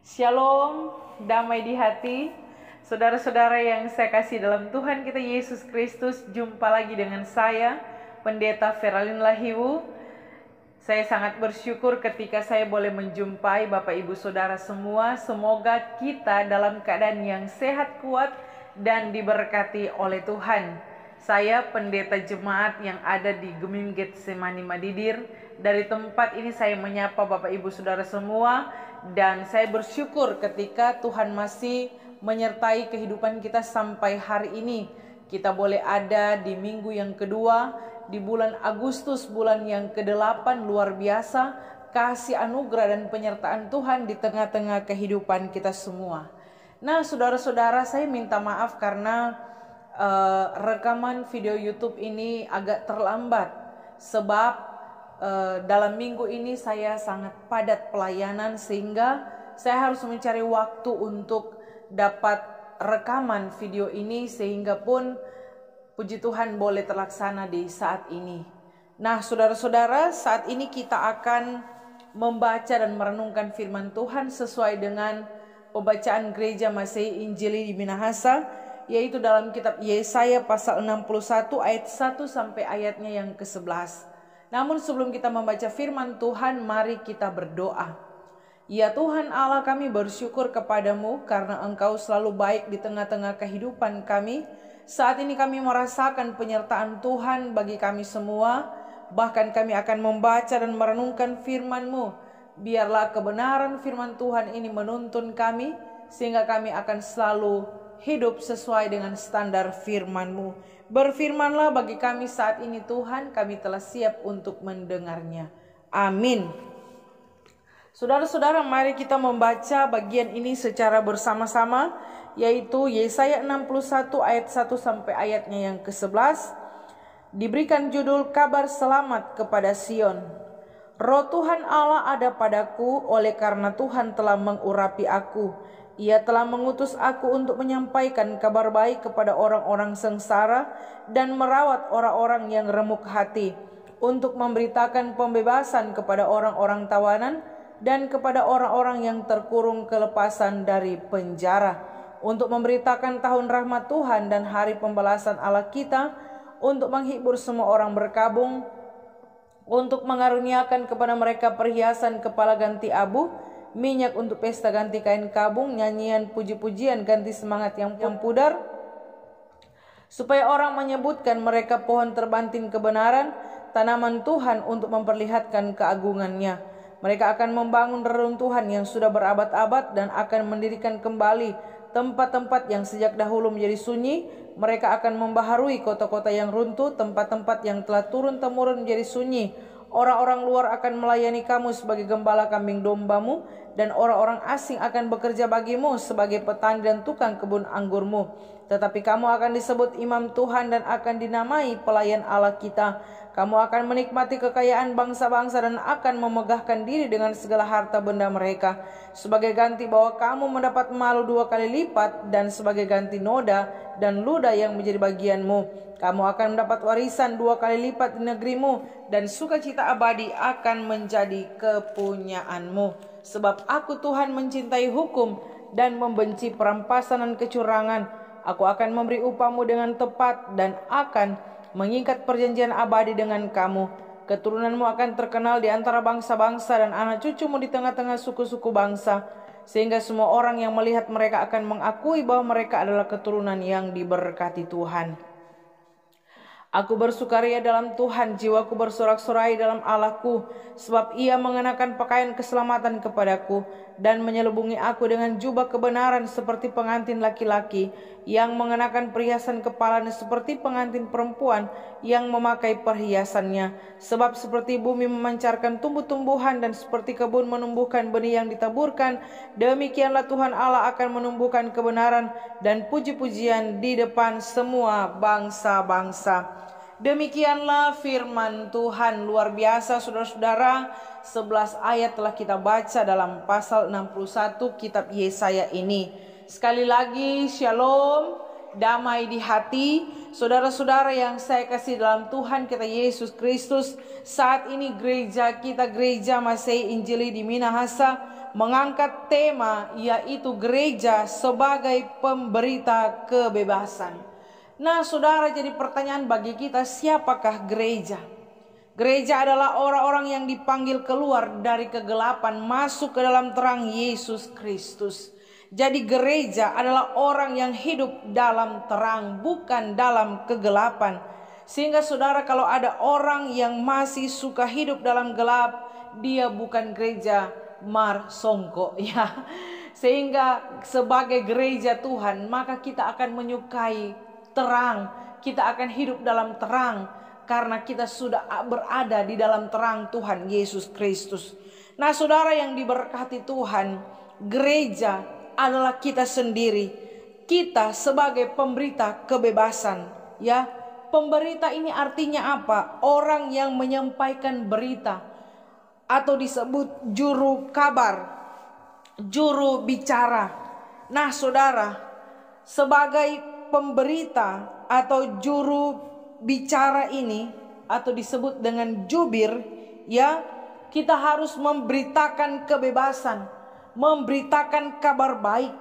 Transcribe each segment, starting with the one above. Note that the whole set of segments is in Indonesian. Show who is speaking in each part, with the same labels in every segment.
Speaker 1: Shalom, damai di hati. Saudara-saudara yang saya kasih dalam Tuhan kita Yesus Kristus, jumpa lagi dengan saya, Pendeta Feralin Lahiwu. Saya sangat bersyukur ketika saya boleh menjumpai Bapak Ibu Saudara semua. Semoga kita dalam keadaan yang sehat, kuat, dan diberkati oleh Tuhan. Saya pendeta jemaat yang ada di Gemim Getsemani Madidir. Dari tempat ini saya menyapa Bapak Ibu Saudara semua. Dan saya bersyukur ketika Tuhan masih menyertai kehidupan kita sampai hari ini. Kita boleh ada di minggu yang kedua, di bulan Agustus, bulan yang ke-8, luar biasa. Kasih anugerah dan penyertaan Tuhan di tengah-tengah kehidupan kita semua. Nah, saudara-saudara, saya minta maaf karena rekaman video YouTube ini agak terlambat. Sebab dalam minggu ini saya sangat padat pelayanan, sehingga saya harus mencari waktu untuk dapat rekaman video ini, sehingga pun puji Tuhan boleh terlaksana di saat ini. Nah, saudara-saudara, saat ini kita akan membaca dan merenungkan firman Tuhan sesuai dengan pembacaan Gereja Masehi Injili di Minahasa, yaitu dalam kitab Yesaya pasal 61 ayat 1 sampai ayatnya yang ke-11. Namun sebelum kita membaca firman Tuhan, mari kita berdoa. Ya Tuhan Allah, kami bersyukur kepadamu karena Engkau selalu baik di tengah-tengah kehidupan kami. Saat ini kami merasakan penyertaan Tuhan bagi kami semua. Bahkan kami akan membaca dan merenungkan firman-Mu. Biarlah kebenaran firman Tuhan ini menuntun kami, sehingga kami akan selalu hidup sesuai dengan standar firman-Mu. Berfirmanlah bagi kami saat ini Tuhan, kami telah siap untuk mendengarnya. Amin. Saudara-saudara, mari kita membaca bagian ini secara bersama-sama, yaitu Yesaya 61 ayat 1 sampai ayatnya yang ke-11. Diberikan judul Kabar Selamat kepada Sion. Roh Tuhan Allah ada padaku, oleh karena Tuhan telah mengurapi aku. Ia telah mengutus aku untuk menyampaikan kabar baik kepada orang-orang sengsara dan merawat orang-orang yang remuk hati, untuk memberitakan pembebasan kepada orang-orang tawanan dan kepada orang-orang yang terkurung kelepasan dari penjara, untuk memberitakan tahun rahmat Tuhan dan hari pembalasan Allah kita, untuk menghibur semua orang berkabung, untuk mengaruniakan kepada mereka perhiasan kepala ganti abu, minyak untuk pesta ganti kain kabung, nyanyian puji-pujian ganti semangat yang pudar, supaya orang menyebutkan mereka pohon terbanting kebenaran, tanaman Tuhan untuk memperlihatkan keagungannya. Mereka akan membangun reruntuhan yang sudah berabad-abad dan akan mendirikan kembali tempat-tempat yang sejak dahulu menjadi sunyi. Mereka akan membaharui kota-kota yang runtuh, tempat-tempat yang telah turun-temurun menjadi sunyi. Orang-orang luar akan melayani kamu sebagai gembala kambing dombamu, dan orang-orang asing akan bekerja bagimu sebagai petani dan tukang kebun anggurmu. Tetapi kamu akan disebut imam Tuhan dan akan dinamai pelayan Allah kita. Kamu akan menikmati kekayaan bangsa-bangsa dan akan memegahkan diri dengan segala harta benda mereka. Sebagai ganti bahwa kamu mendapat malu 2 kali lipat, dan sebagai ganti noda dan ludah yang menjadi bagianmu. Kamu akan mendapat warisan 2 kali lipat di negerimu, dan sukacita abadi akan menjadi kepunyaanmu. Sebab aku Tuhan mencintai hukum dan membenci perampasan dan kecurangan. Aku akan memberi upahmu dengan tepat dan akan mengikat perjanjian abadi dengan kamu. Keturunanmu akan terkenal di antara bangsa-bangsa dan anak cucumu di tengah-tengah suku-suku bangsa. Sehingga semua orang yang melihat mereka akan mengakui bahwa mereka adalah keturunan yang diberkati Tuhan. Aku bersukaria dalam Tuhan, jiwaku bersorak-sorai dalam Allahku, sebab Ia mengenakan pakaian keselamatan kepadaku dan menyelubungi aku dengan jubah kebenaran seperti pengantin laki-laki, yang mengenakan perhiasan kepalanya seperti pengantin perempuan yang memakai perhiasannya. Sebab seperti bumi memancarkan tumbuh-tumbuhan dan seperti kebun menumbuhkan benih yang ditaburkan, demikianlah Tuhan Allah akan menumbuhkan kebenaran dan puji-pujian di depan semua bangsa-bangsa. Demikianlah firman Tuhan. Luar biasa, saudara-saudara. 11 ayat telah kita baca dalam pasal 61 kitab Yesaya ini. Sekali lagi, shalom, damai di hati. Saudara-saudara yang saya kasih dalam Tuhan kita Yesus Kristus, saat ini gereja kita, Gereja Masehi Injili di Minahasa, mengangkat tema yaitu gereja sebagai pemberita kebebasan. Nah saudara, jadi pertanyaan bagi kita, siapakah gereja? Gereja adalah orang-orang yang dipanggil keluar dari kegelapan masuk ke dalam terang Yesus Kristus. Jadi gereja adalah orang yang hidup dalam terang, bukan dalam kegelapan. Sehingga saudara, kalau ada orang yang masih suka hidup dalam gelap, dia bukan gereja Marsongko ya. Sehingga sebagai gereja Tuhan, maka kita akan menyukai terang, kita akan hidup dalam terang, karena kita sudah berada di dalam terang Tuhan Yesus Kristus. Nah saudara yang diberkati Tuhan, gereja adalah kita sendiri. Kita sebagai pemberita kebebasan ya. Pemberita ini artinya apa? Orang yang menyampaikan berita, atau disebut juru kabar, juru bicara. Nah saudara, sebagai pemberita atau juru bicara ini, atau disebut dengan jubir ya, kita harus memberitakan kebebasan, memberitakan kabar baik.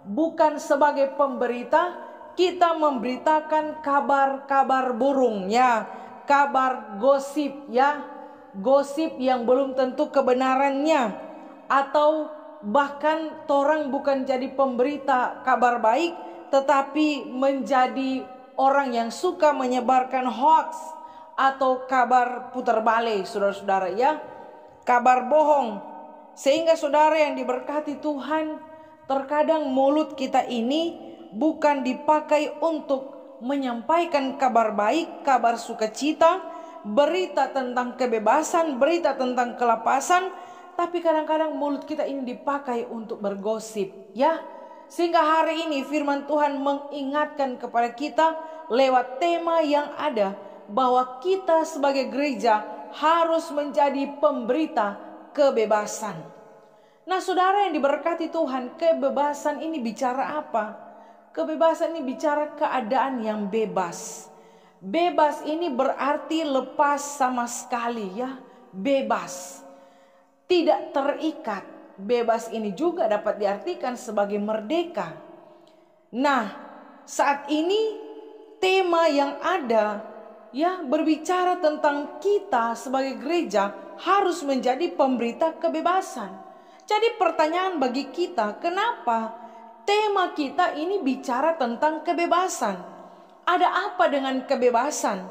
Speaker 1: Bukan sebagai pemberita kita memberitakan kabar-kabar burung ya, kabar gosip ya, gosip yang belum tentu kebenarannya. Atau bahkan orang bukan jadi pemberita kabar baik, tetapi menjadi orang yang suka menyebarkan hoax atau kabar putar balik, saudara-saudara ya, kabar bohong. Sehingga saudara yang diberkati Tuhan, terkadang mulut kita ini bukan dipakai untuk menyampaikan kabar baik, kabar sukacita, berita tentang kebebasan, berita tentang kelepasan, tapi kadang-kadang mulut kita ini dipakai untuk bergosip ya. Sehingga hari ini firman Tuhan mengingatkan kepada kita lewat tema yang ada, bahwa kita sebagai gereja harus menjadi pemberita kebebasan. Nah saudara yang diberkati Tuhan, kebebasan ini bicara apa? Kebebasan ini bicara keadaan yang bebas. Bebas ini berarti lepas sama sekali ya, bebas, tidak terikat. Bebas ini juga dapat diartikan sebagai merdeka. Nah, saat ini tema yang ada ya berbicara tentang kita sebagai gereja harus menjadi pemberita kebebasan. Jadi pertanyaan bagi kita, kenapa tema kita ini bicara tentang kebebasan? Ada apa dengan kebebasan?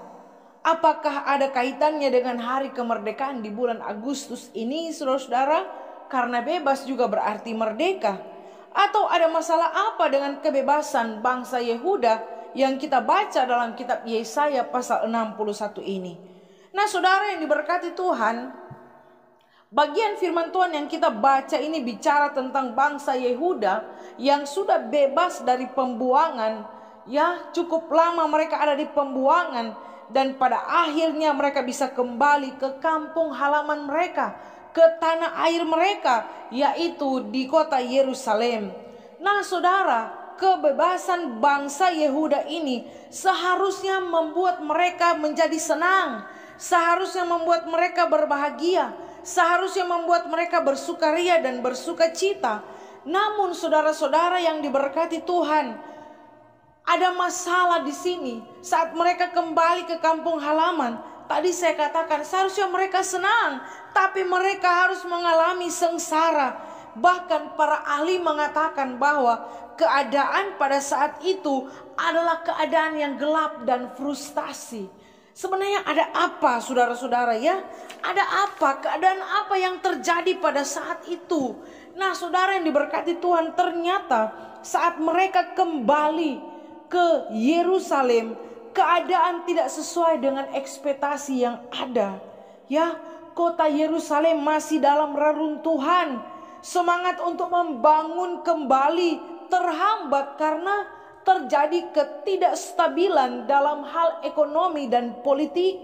Speaker 1: Apakah ada kaitannya dengan hari kemerdekaan di bulan Agustus ini, saudara-saudara? Karena bebas juga berarti merdeka. Atau ada masalah apa dengan kebebasan bangsa Yehuda yang kita baca dalam kitab Yesaya pasal 61 ini? Nah saudara yang diberkati Tuhan, bagian firman Tuhan yang kita baca ini bicara tentang bangsa Yehuda yang sudah bebas dari pembuangan. Ya, cukup lama mereka ada di pembuangan, dan pada akhirnya mereka bisa kembali ke kampung halaman mereka, ke tanah air mereka, yaitu di kota Yerusalem. Nah saudara, kebebasan bangsa Yehuda ini seharusnya membuat mereka menjadi senang, seharusnya membuat mereka berbahagia, seharusnya membuat mereka bersukaria dan bersukacita. Namun saudara-saudara yang diberkati Tuhan, ada masalah di sini. Saat mereka kembali ke kampung halaman, tadi saya katakan seharusnya mereka senang, tapi mereka harus mengalami sengsara. Bahkan para ahli mengatakan bahwa keadaan pada saat itu adalah keadaan yang gelap dan frustasi. Sebenarnya ada apa saudara-saudara ya? Ada apa? Keadaan apa yang terjadi pada saat itu? Nah saudara yang diberkati Tuhan, ternyata saat mereka kembali ke Yerusalem, keadaan tidak sesuai dengan ekspektasi yang ada. Ya, kota Yerusalem masih dalam reruntuhan. Semangat untuk membangun kembali terhambat karena terjadi ketidakstabilan dalam hal ekonomi dan politik.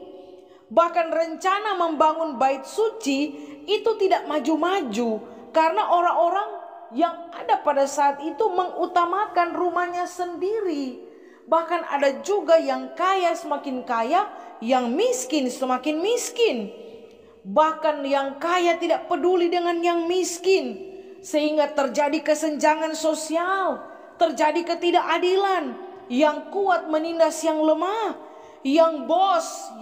Speaker 1: Bahkan rencana membangun bait suci itu tidak maju-maju karena orang-orang yang ada pada saat itu mengutamakan rumahnya sendiri. Bahkan ada juga yang kaya semakin kaya, yang miskin semakin miskin. Bahkan yang kaya tidak peduli dengan yang miskin.
Speaker 2: sehingga terjadi kesenjangan sosial, terjadi ketidakadilan, yang kuat menindas yang lemah, yang bos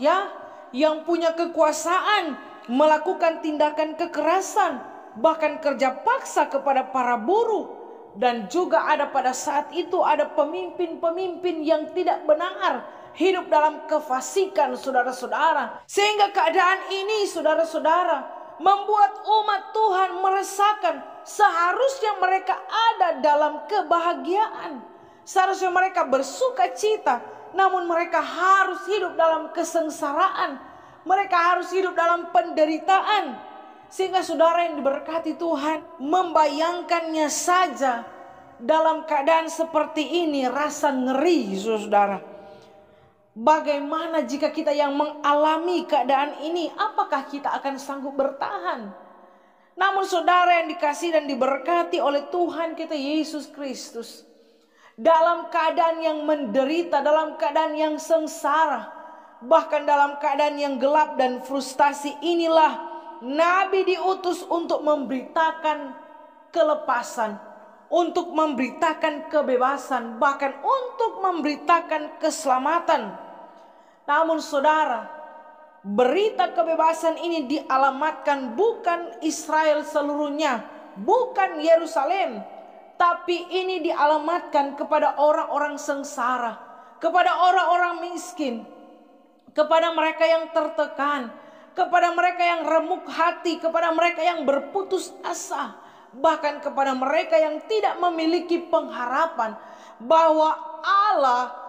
Speaker 2: yang punya kekuasaan melakukan tindakan kekerasan, bahkan kerja paksa kepada para buruh. Dan juga ada pada saat itu ada pemimpin-pemimpin yang tidak benar, hidup dalam kefasikan, saudara-saudara. Sehingga keadaan ini, saudara-saudara, membuat umat Tuhan meresahkan. Seharusnya mereka ada dalam kebahagiaan, seharusnya mereka bersuka cita, namun mereka harus hidup dalam kesengsaraan, mereka harus hidup dalam penderitaan. Sehingga saudara yang diberkati Tuhan, membayangkannya saja dalam keadaan seperti ini rasa ngeri, saudara. Bagaimana jika kita yang mengalami keadaan ini, apakah kita akan sanggup bertahan? Namun saudara yang dikasihi dan diberkati oleh Tuhan kita Yesus Kristus, dalam keadaan yang menderita, dalam keadaan yang sengsara, bahkan dalam keadaan yang gelap dan frustasi inilah Nabi diutus untuk memberitakan kelepasan, untuk memberitakan kebebasan, bahkan untuk memberitakan keselamatan. Namun saudara, berita kebebasan ini dialamatkan bukan Israel seluruhnya, bukan Yerusalem, tapi ini dialamatkan kepada orang-orang sengsara, kepada orang-orang miskin, kepada mereka yang tertekan, kepada mereka yang remuk hati, kepada mereka yang berputus asa, bahkan kepada mereka yang tidak memiliki pengharapan bahwa Allah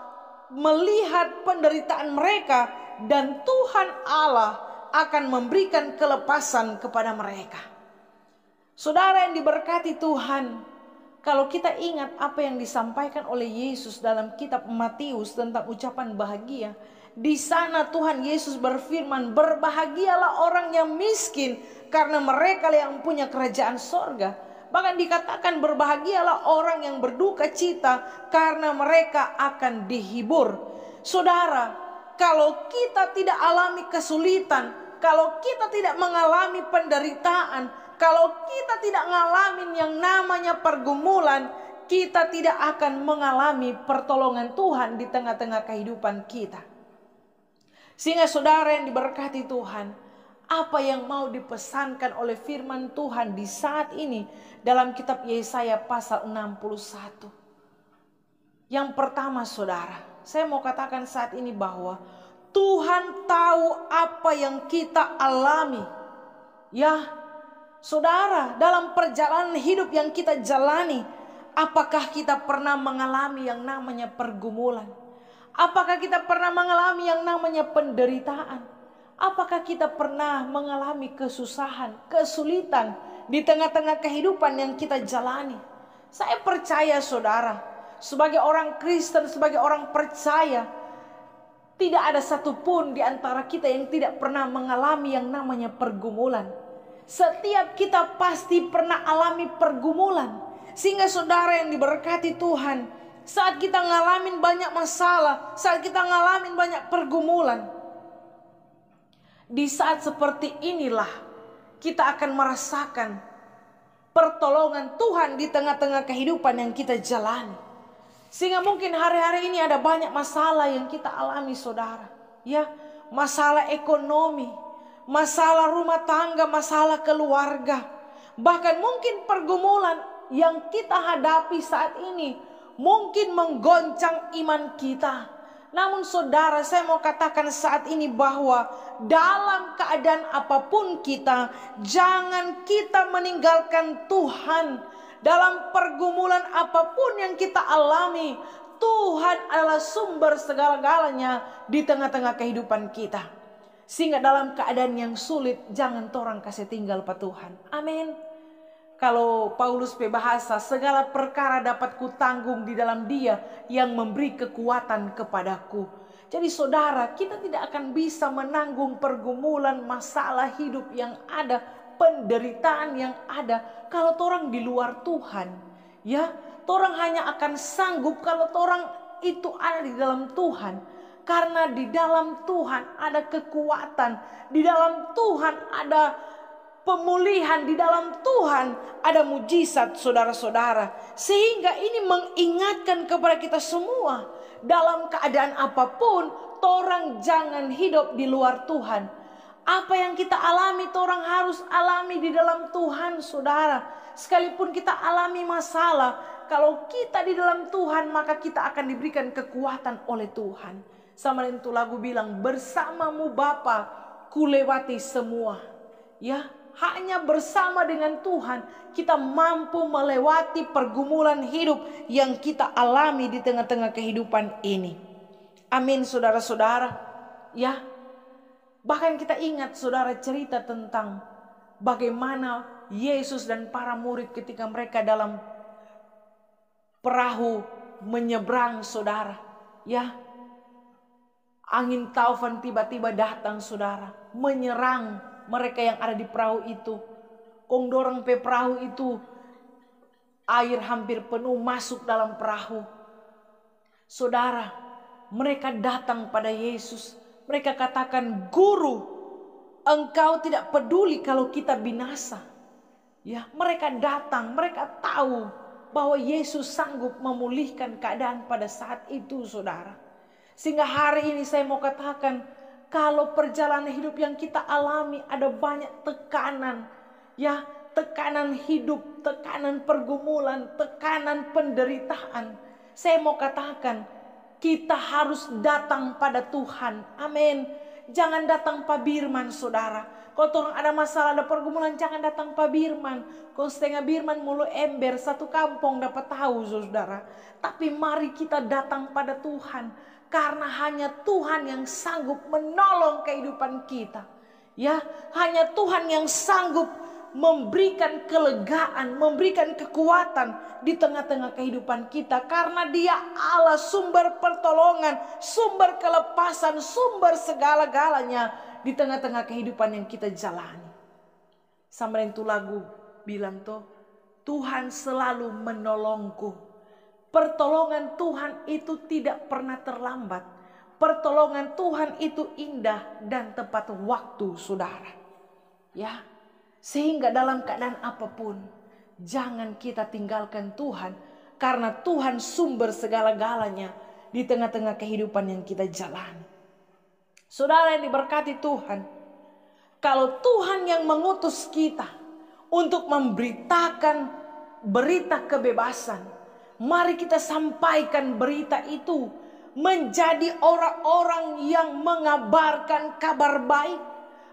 Speaker 2: melihat penderitaan mereka dan Tuhan Allah akan memberikan kelepasan kepada mereka. Saudara yang diberkati Tuhan, kalau kita ingat apa yang disampaikan oleh Yesus dalam kitab Matius tentang ucapan bahagia, di sana Tuhan Yesus berfirman, berbahagialah orang yang miskin karena mereka yang punya kerajaan sorga. Bahkan dikatakan berbahagialah orang yang berduka cita karena mereka akan dihibur. Saudara, kalau kita tidak alami kesulitan, kalau kita tidak mengalami penderitaan, kalau kita tidak ngalamin yang namanya pergumulan, kita tidak akan mengalami pertolongan Tuhan di tengah-tengah kehidupan kita. Sehingga saudara yang diberkati Tuhan, apa yang mau dipesankan oleh firman Tuhan di saat ini dalam kitab Yesaya pasal 61. Yang pertama saudara, saya mau katakan saat ini bahwa Tuhan tahu apa yang kita alami. Ya saudara, dalam perjalanan hidup yang kita jalani, apakah kita pernah mengalami yang namanya pergumulan? Apakah kita pernah mengalami yang namanya penderitaan? Apakah kita pernah mengalami kesusahan, kesulitan di tengah-tengah kehidupan yang kita jalani? Saya percaya saudara, sebagai orang Kristen, sebagai orang percaya, tidak ada satupun di antara kita yang tidak pernah mengalami yang namanya pergumulan. Setiap kita pasti pernah alami pergumulan. Sehingga saudara yang diberkati Tuhan, saat kita ngalamin banyak masalah, saat kita ngalamin banyak pergumulan, di saat seperti inilah kita akan merasakan pertolongan Tuhan di tengah-tengah kehidupan yang kita jalani. Sehingga mungkin hari-hari ini ada banyak masalah yang kita alami saudara. Ya, masalah ekonomi, masalah rumah tangga, masalah keluarga. Bahkan mungkin pergumulan yang kita hadapi saat ini mungkin menggoncang iman kita. Namun saudara, saya mau katakan saat ini bahwa dalam keadaan apapun kita, jangan kita meninggalkan Tuhan. Dalam pergumulan apapun yang kita alami, Tuhan adalah sumber segala-galanya di tengah-tengah kehidupan kita. Sehingga dalam keadaan yang sulit, jangan torang kasih tinggal Pak Tuhan. Amin. Kalau Paulus bahasa, segala perkara dapat kutanggung di dalam Dia yang memberi kekuatan kepadaku. Jadi saudara, kita tidak akan bisa menanggung pergumulan, masalah hidup yang ada, penderitaan yang ada kalau torang di luar Tuhan. Ya, torang hanya akan sanggup kalau torang itu ada di dalam Tuhan. Karena di dalam Tuhan ada kekuatan, di dalam Tuhan ada pemulihan di dalam Tuhan, ada mujizat saudara-saudara. Sehingga ini mengingatkan kepada kita semua, dalam keadaan apapun, torang jangan hidup di luar Tuhan. Apa yang kita alami, torang harus alami di dalam Tuhan, saudara. Sekalipun kita alami masalah, kalau kita di dalam Tuhan, maka kita akan diberikan kekuatan oleh Tuhan. Sama itu lagu bilang, bersamamu Bapa, kulewati semua. Ya, hanya bersama dengan Tuhan, kita mampu melewati pergumulan hidup yang kita alami di tengah-tengah kehidupan ini. Amin, saudara-saudara. Ya, bahkan kita ingat saudara cerita tentang bagaimana Yesus dan para murid ketika mereka dalam perahu menyeberang, saudara. Ya, angin taufan tiba-tiba datang, saudara, menyerang mereka yang ada di perahu itu. Kong dorang pe perahu itu, air hampir penuh masuk dalam perahu. Saudara, mereka datang pada Yesus. Mereka katakan, Guru, Engkau tidak peduli kalau kita binasa. Ya, mereka datang, mereka tahu bahwa Yesus sanggup memulihkan keadaan pada saat itu, saudara. Sehingga hari ini saya mau katakan, kalau perjalanan hidup yang kita alami ada banyak tekanan, ya, tekanan hidup, tekanan pergumulan, tekanan penderitaan. Saya mau katakan, kita harus datang pada Tuhan. Amin. Jangan datang Pak Birman, saudara. Kalau orang ada masalah, ada pergumulan, jangan datang Pak Birman. Kalau setengah Birman mulu ember, satu kampung dapat tahu, saudara. Tapi mari kita datang pada Tuhan. Karena hanya Tuhan yang sanggup menolong kehidupan kita. Ya, hanya Tuhan yang sanggup memberikan kelegaan, memberikan kekuatan di tengah-tengah kehidupan kita. Karena Dia Allah, sumber pertolongan, sumber kelepasan, sumber segala-galanya di tengah-tengah kehidupan yang kita jalani. Sama itu lagu bilang tuh, Tuhan selalu menolongku. Pertolongan Tuhan itu tidak pernah terlambat. Pertolongan Tuhan itu indah dan tepat waktu, saudara. Ya, sehingga dalam keadaan apapun, jangan kita tinggalkan Tuhan. Karena Tuhan sumber segala-galanya di tengah-tengah kehidupan yang kita jalani. Saudara yang diberkati Tuhan, kalau Tuhan yang mengutus kita untuk memberitakan berita kebebasan, mari kita sampaikan berita itu menjadi orang-orang yang mengabarkan kabar baik,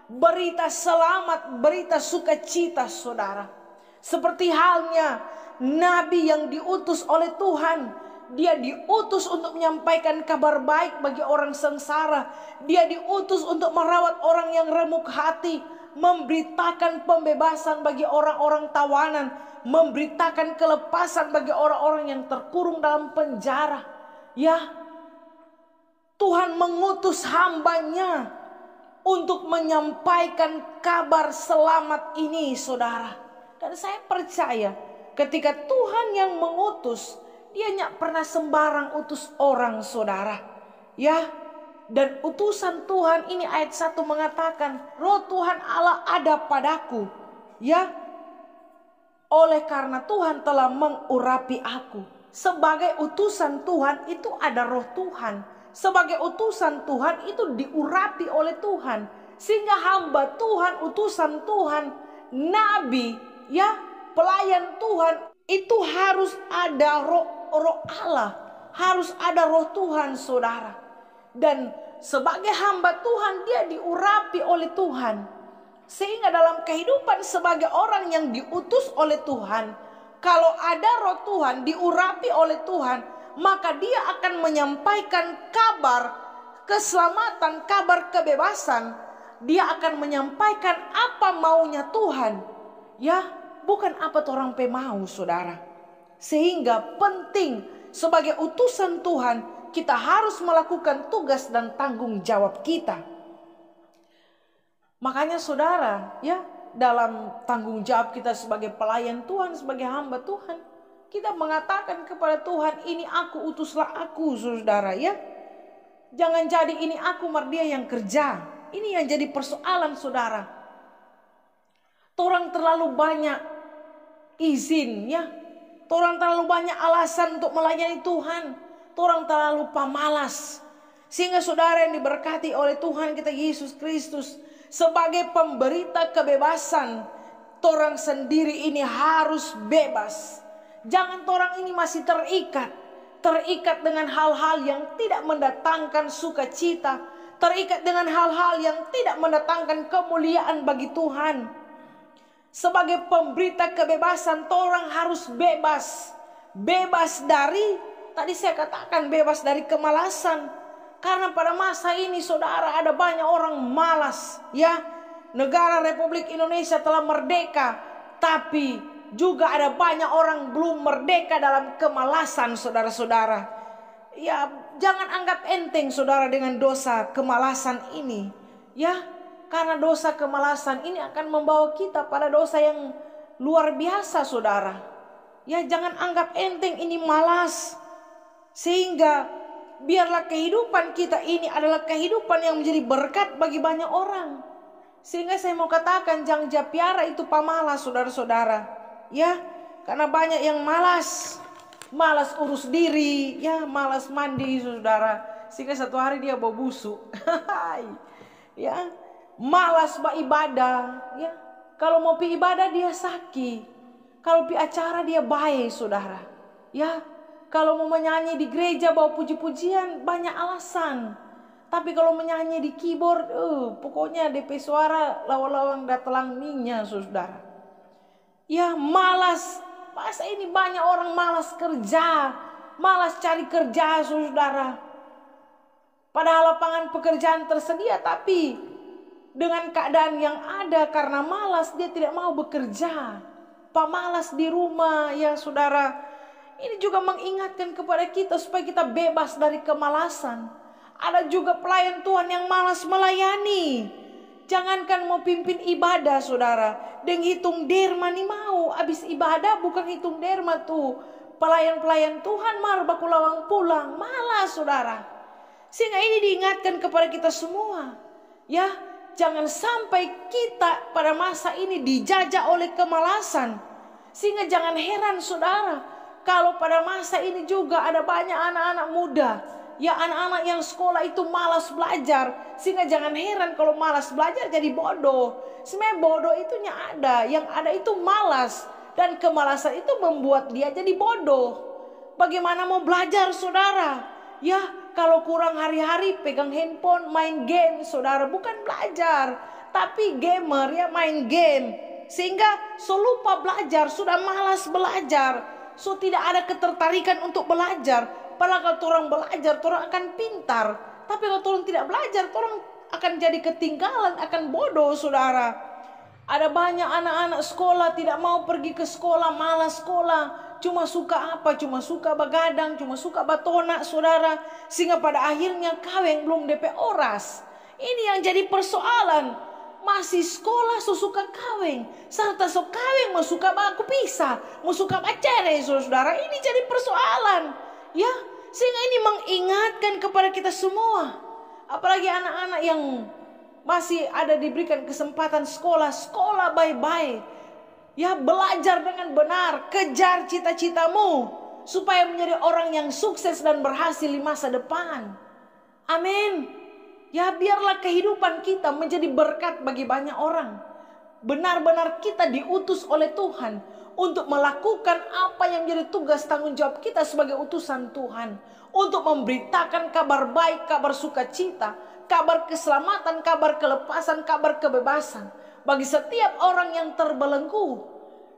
Speaker 2: berita selamat, berita sukacita, saudara. Seperti halnya nabi yang diutus oleh Tuhan. Dia diutus untuk menyampaikan kabar baik bagi orang sengsara. Dia diutus untuk merawat orang yang remuk hati, memberitakan pembebasan bagi orang-orang tawanan, memberitakan kelepasan bagi orang-orang yang terkurung dalam penjara. Ya, Tuhan mengutus hambanya untuk menyampaikan kabar selamat ini, saudara. Dan saya percaya ketika Tuhan yang mengutus, Dia tidak pernah sembarang utus orang, saudara. Ya, dan utusan Tuhan ini ayat 1 mengatakan, Roh Tuhan Allah ada padaku. Ya, oleh karena Tuhan telah mengurapi aku. Sebagai utusan Tuhan itu ada Roh Tuhan. Sebagai utusan Tuhan itu diurapi oleh Tuhan. Sehingga hamba Tuhan, utusan Tuhan, nabi, ya, pelayan Tuhan, itu harus ada roh Allah, harus ada Roh Tuhan, saudara. Dan sebagai hamba Tuhan, dia diurapi oleh Tuhan. Sehingga dalam kehidupan sebagai orang yang diutus oleh Tuhan, kalau ada Roh Tuhan, diurapi oleh Tuhan, maka dia akan menyampaikan kabar keselamatan, kabar kebebasan. Dia akan menyampaikan apa maunya Tuhan. Ya, bukan apa orang mau, saudara. Sehingga penting sebagai utusan Tuhan, kita harus melakukan tugas dan tanggung jawab kita. Makanya saudara, ya, dalam tanggung jawab kita sebagai pelayan Tuhan, sebagai hamba Tuhan, kita mengatakan kepada Tuhan, ini aku, utuslah aku, saudara, ya. Jangan jadi ini aku, mar dia yang kerja. Ini yang jadi persoalan, saudara. Torang terlalu banyak izin ya. Torang terlalu banyak alasan untuk melayani Tuhan. Torang terlalu pamalas. Sehingga saudara yang diberkati oleh Tuhan kita Yesus Kristus, sebagai pemberita kebebasan, torang sendiri ini harus bebas. Jangan torang ini masih terikat dengan hal-hal yang tidak mendatangkan sukacita, terikat dengan hal-hal yang tidak mendatangkan kemuliaan bagi Tuhan. Sebagai pemberita kebebasan, torang harus bebas. Bebas dari, tadi saya katakan, bebas dari kemalasan. Karena pada masa ini saudara, ada banyak orang malas ya. Negara Republik Indonesia telah merdeka, tapi juga ada banyak orang belum merdeka dalam kemalasan, saudara-saudara. Ya, jangan anggap enteng saudara dengan dosa kemalasan ini ya. Karena dosa kemalasan ini akan membawa kita pada dosa yang luar biasa, saudara. Ya, jangan anggap enteng ini malas. Sehingga biarlah kehidupan kita ini adalah kehidupan yang menjadi berkat bagi banyak orang. Sehingga saya mau katakan, jangan piara itu pamalas, saudara-saudara. Ya, karena banyak yang malas. Malas urus diri, ya, malas mandi, saudara. Sehingga satu hari dia bau busuk. Ya, malas beribadah, ya. Kalau mau pi ibadah dia sakit. Kalau pi acara dia baik, saudara. Ya, kalau mau menyanyi di gereja bawa puji-pujian banyak alasan. Tapi kalau menyanyi di keyboard, pokoknya DP suara lawang-lawang datelang minyak, saudara. Ya, malas. Masa ini banyak orang malas kerja, malas cari kerja, saudara. Padahal lapangan pekerjaan tersedia, tapi dengan keadaan yang ada, karena malas dia tidak mau bekerja. Pamalas di rumah ya saudara. Ini juga mengingatkan kepada kita supaya kita bebas dari kemalasan. Ada juga pelayan Tuhan yang malas melayani. Jangankan mau pimpin ibadah saudara, deng hitung derma nih mau. Abis ibadah bukan hitung derma tuh. Pelayan-pelayan Tuhan malah baku lawang pulang. Malas saudara. Sehingga ini diingatkan kepada kita semua. Ya, jangan sampai kita pada masa ini dijajah oleh kemalasan. Sehingga jangan heran saudara, kalau pada masa ini juga ada banyak anak-anak muda, ya anak-anak yang sekolah itu malas belajar. Sehingga jangan heran kalau malas belajar jadi bodoh. Sebenarnya bodoh itunya ada, yang ada itu malas. Dan kemalasan itu membuat dia jadi bodoh. Bagaimana mau belajar saudara? Ya, kalau kurang hari-hari pegang handphone main game saudara, bukan belajar, tapi gamer ya, main game. Sehingga so lupa belajar, sudah malas belajar, so tidak ada ketertarikan untuk belajar. Padahal kalau orang belajar, orang akan pintar. Tapi kalau orang tidak belajar, orang akan jadi ketinggalan, akan bodoh saudara. Ada banyak anak-anak sekolah tidak mau pergi ke sekolah, malas sekolah. Cuma suka apa? Cuma suka begadang, cuma suka batona saudara. Sehingga pada akhirnya kawin belum DP oras. Ini yang jadi persoalan. Masih sekolah so suka kawin. Serta so kawin mau suka baku pisah, mau suka bacere saudara. Ini jadi persoalan. Ya, sehingga ini mengingatkan kepada kita semua. Apalagi anak-anak yang masih ada diberikan kesempatan sekolah baik-baik. Ya, belajar dengan benar, kejar cita-citamu supaya menjadi orang yang sukses dan berhasil di masa depan. Amin. Ya, biarlah kehidupan kita menjadi berkat bagi banyak orang. Benar-benar kita diutus oleh Tuhan untuk melakukan apa yang menjadi tugas tanggung jawab kita sebagai utusan Tuhan. Untuk memberitakan kabar baik, kabar sukacita, kabar keselamatan, kabar kelepasan, kabar kebebasan bagi setiap orang yang terbelenggu,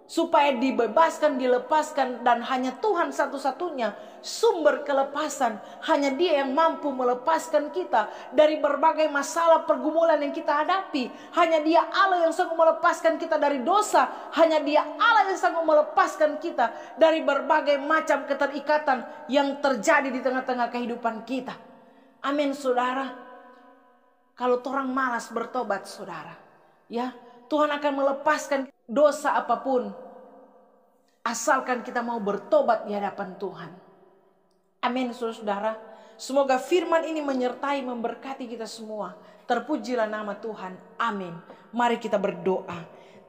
Speaker 2: supaya dibebaskan, dilepaskan. Dan hanya Tuhan satu-satunya sumber kelepasan. Hanya Dia yang mampu melepaskan kita dari berbagai masalah pergumulan yang kita hadapi. Hanya Dia Allah yang sanggup melepaskan kita dari dosa. Hanya Dia Allah yang sanggup melepaskan kita dari berbagai macam keterikatan yang terjadi di tengah-tengah kehidupan kita. Amin saudara. Kalau orang malas bertobat saudara, ya, Tuhan akan melepaskan dosa apapun, asalkan kita mau bertobat di hadapan Tuhan. Amin saudara. Semoga firman ini menyertai, memberkati kita semua. Terpujilah nama Tuhan. Amin. Mari kita berdoa.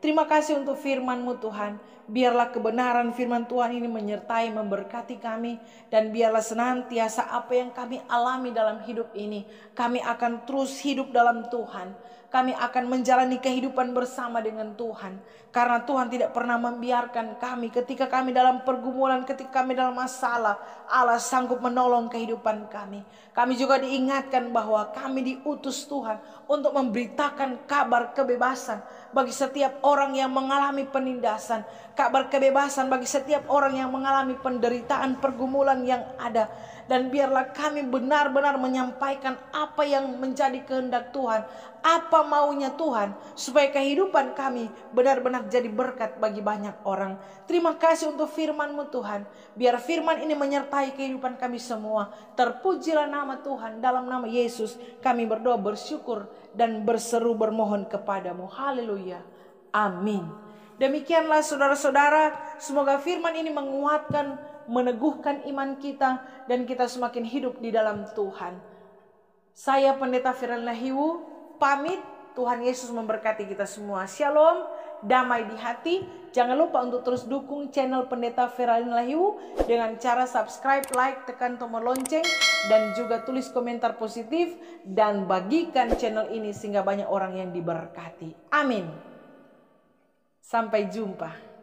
Speaker 2: Terima kasih untuk firman-Mu Tuhan. Biarlah kebenaran firman Tuhan ini menyertai, memberkati kami. Dan biarlah senantiasa apa yang kami alami dalam hidup ini, kami akan terus hidup dalam Tuhan. Kami akan menjalani kehidupan bersama dengan Tuhan. Karena Tuhan tidak pernah membiarkan kami ketika kami dalam pergumulan, ketika kami dalam masalah. Allah sanggup menolong kehidupan kami. Kami juga diingatkan bahwa kami diutus Tuhan untuk memberitakan kabar kebebasan bagi setiap orang yang mengalami penindasan. Kabar kebebasan bagi setiap orang yang mengalami penderitaan, pergumulan yang ada. Dan biarlah kami benar-benar menyampaikan apa yang menjadi kehendak Tuhan, apa maunya Tuhan, supaya kehidupan kami benar-benar jadi berkat bagi banyak orang. Terima kasih untuk firman-Mu Tuhan. Biar firman ini menyertai kehidupan kami semua. Terpujilah nama Tuhan. Dalam nama Yesus kami berdoa, bersyukur, dan berseru bermohon kepadamu. Haleluya. Amin. Demikianlah saudara-saudara, semoga firman ini menguatkan, meneguhkan iman kita, dan kita semakin hidup di dalam Tuhan. Saya Pendeta Feraline Lahiwu pamit. Tuhan Yesus memberkati kita semua. Shalom, damai di hati. Jangan lupa untuk terus dukung channel Pendeta Feraline Lahiwu dengan cara subscribe, like, tekan tombol lonceng, dan juga tulis komentar positif, dan bagikan channel ini sehingga banyak orang yang diberkati. Amin. Sampai jumpa.